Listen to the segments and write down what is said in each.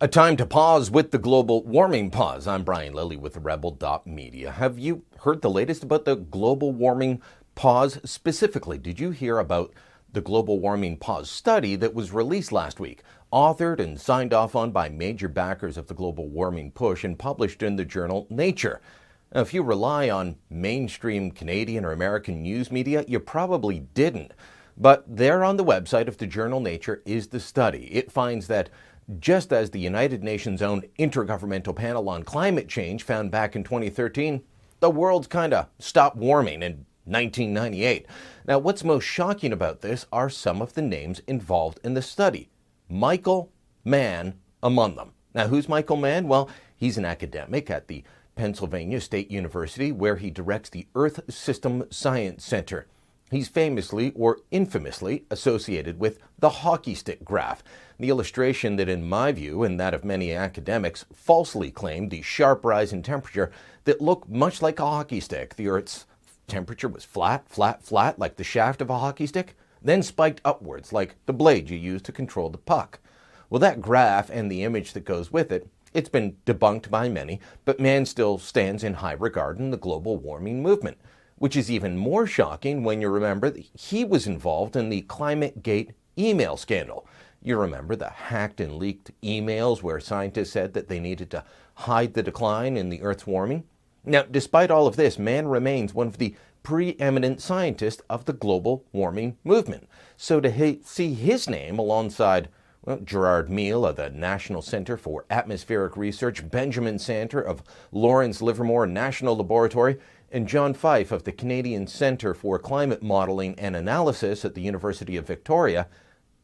A time to pause with the global warming pause. I'm Brian Lilly with Rebel.media. Have you heard the latest about the global warming pause? Specifically, did you hear about the global warming pause study that was released last week, authored and signed off on by major backers of the global warming push and published in the journal Nature? Now, if you rely on mainstream Canadian or American news media, you probably didn't. But there on the website of the journal Nature is the study. It finds that just as the United Nations' own Inter-governmental panel on climate change found back in 2013, the world's kind of stopped warming in 1998. Now, what's most shocking about this are some of the names involved in the study. Michael Mann among them. Now, who's Michael Mann? Well, he's an academic at the Pennsylvania State University, where he directs the Earth System Science Center. He's famously or infamously associated with the hockey stick graph, the illustration that, in my view and that of many academics, falsely claimed the sharp rise in temperature that looked much like a hockey stick. The Earth's temperature was flat, like the shaft of a hockey stick, then spiked upwards like the blade you use to control the puck. Well, that graph and the image that goes with it, it's been debunked by many, but Mann still stands in high regard in the global warming movement, which is even more shocking when you remember that he was involved in the ClimateGate email scandal. You remember the hacked and leaked emails where scientists said that they needed to hide the decline in the Earth's warming? Now, despite all of this, Mann remains one of the preeminent scientists of the global warming movement. So to see his name alongside Gerard Meal of the National Center for Atmospheric Research, Benjamin Santer of Lawrence Livermore National Laboratory, and John Fife of the Canadian Centre for Climate Modelling and Analysis at the University of Victoria,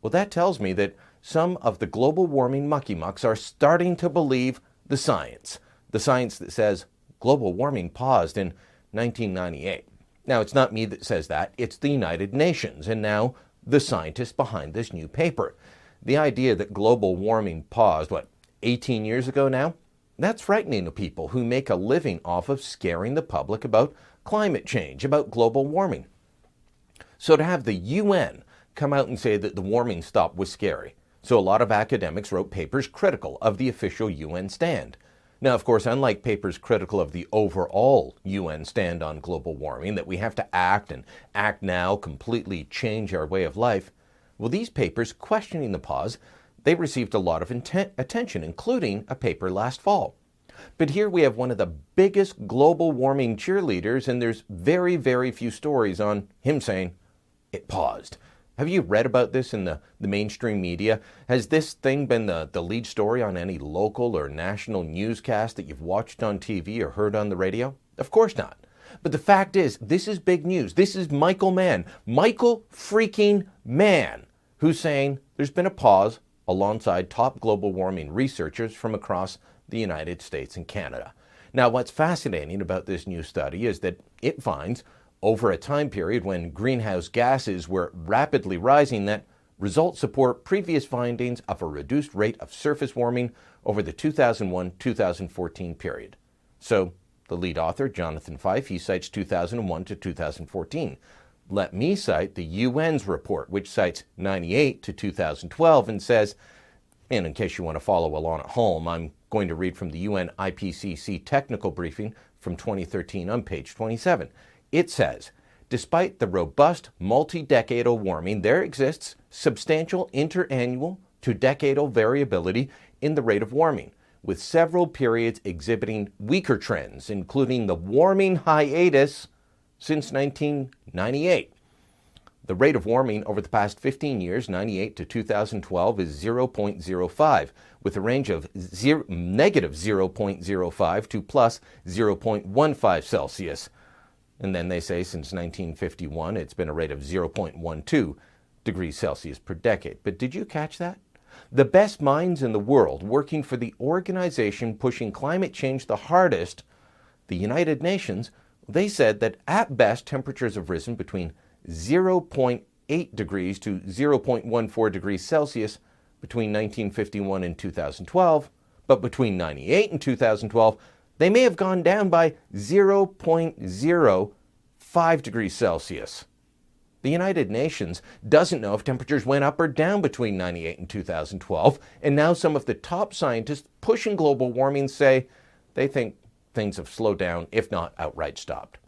well, that tells me that some of the global warming mucky-mucks are starting to believe the science that says global warming paused in 1998. Now, it's not me that says that, it's the United Nations, and now the scientists behind this new paper. The idea that global warming paused, 18 years ago now? That's frightening to people who make a living off of scaring the public about climate change, about global warming. So to have the UN come out and say that the warming stop was scary. So a lot of academics wrote papers critical of the official UN stand. Now, of course, unlike papers critical of the overall UN stand on global warming, that we have to act and act now, completely change our way of life, well, these papers questioning the pause, they received a lot of attention, including a paper last fall. But here we have one of the biggest global warming cheerleaders, and there's very, very few stories on him saying it paused. Have you read about this in the mainstream media? Has this thing been the lead story on any local or national newscast that you've watched on TV or heard on the radio? Of course not. But the fact is, this is big news. This is Michael Mann, Michael freaking Mann, who's saying there's been a pause alongside top global warming researchers from across the United States and Canada. Now, what's fascinating about this new study is that it finds, over a time period when greenhouse gases were rapidly rising, that results support previous findings of a reduced rate of surface warming over the 2001-2014 period. So, the lead author, Jonathan Fife, he cites 2001 to 2014. Let me cite the UN's report, which cites 98 to 2012 and says, and in case you want to follow along at home, I'm going to read from the UN IPCC technical briefing from 2013 on page 27. It says, despite the robust multi-decadal warming, there exists substantial interannual to decadal variability in the rate of warming, with several periods exhibiting weaker trends, including the warming hiatus since 1998. The rate of warming over the past 15 years, 98 to 2012, is 0.05, with a range of negative 0.05 to plus 0.15 Celsius. And then they say since 1951, it's been a rate of 0.12 degrees Celsius per decade. But did you catch that? The best minds in the world working for the organization pushing climate change the hardest, the United Nations, they said that at best temperatures have risen between 0.8 degrees to 0.14 degrees Celsius between 1951 and 2012, but between 98 and 2012, they may have gone down by 0.05 degrees Celsius. The United Nations doesn't know if temperatures went up or down between 98 and 2012, and now some of the top scientists pushing global warming say they think things have slowed down, if not outright stopped.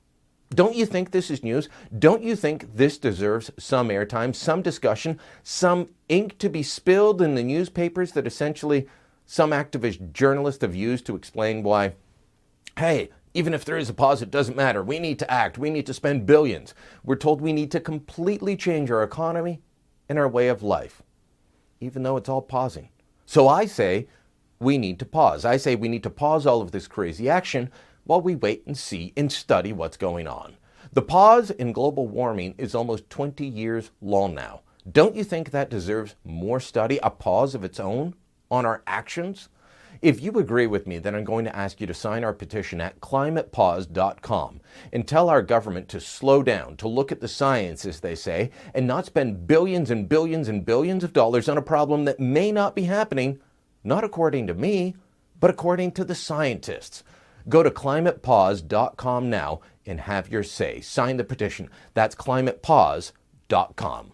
Don't you think this is news? Don't you think this deserves some airtime, some discussion, some ink to be spilled in the newspapers that essentially some activist journalists have used to explain why, hey, even if there is a pause, it doesn't matter. We need to act. We need to spend billions. We're told we need to completely change our economy and our way of life, even though it's all pausing. So I say we need to pause. I say we need to pause all of this crazy action while we wait and see and study what's going on. The pause in global warming is almost 20 years long now. Don't you think that deserves more study, a pause of its own on our actions? If you agree with me, then I'm going to ask you to sign our petition at climatepause.com and tell our government to slow down, to look at the science, as they say, and not spend billions and billions and billions of dollars on a problem that may not be happening, not according to me, but according to the scientists. Go to climatepause.com now and have your say. Sign the petition. That's climatepause.com.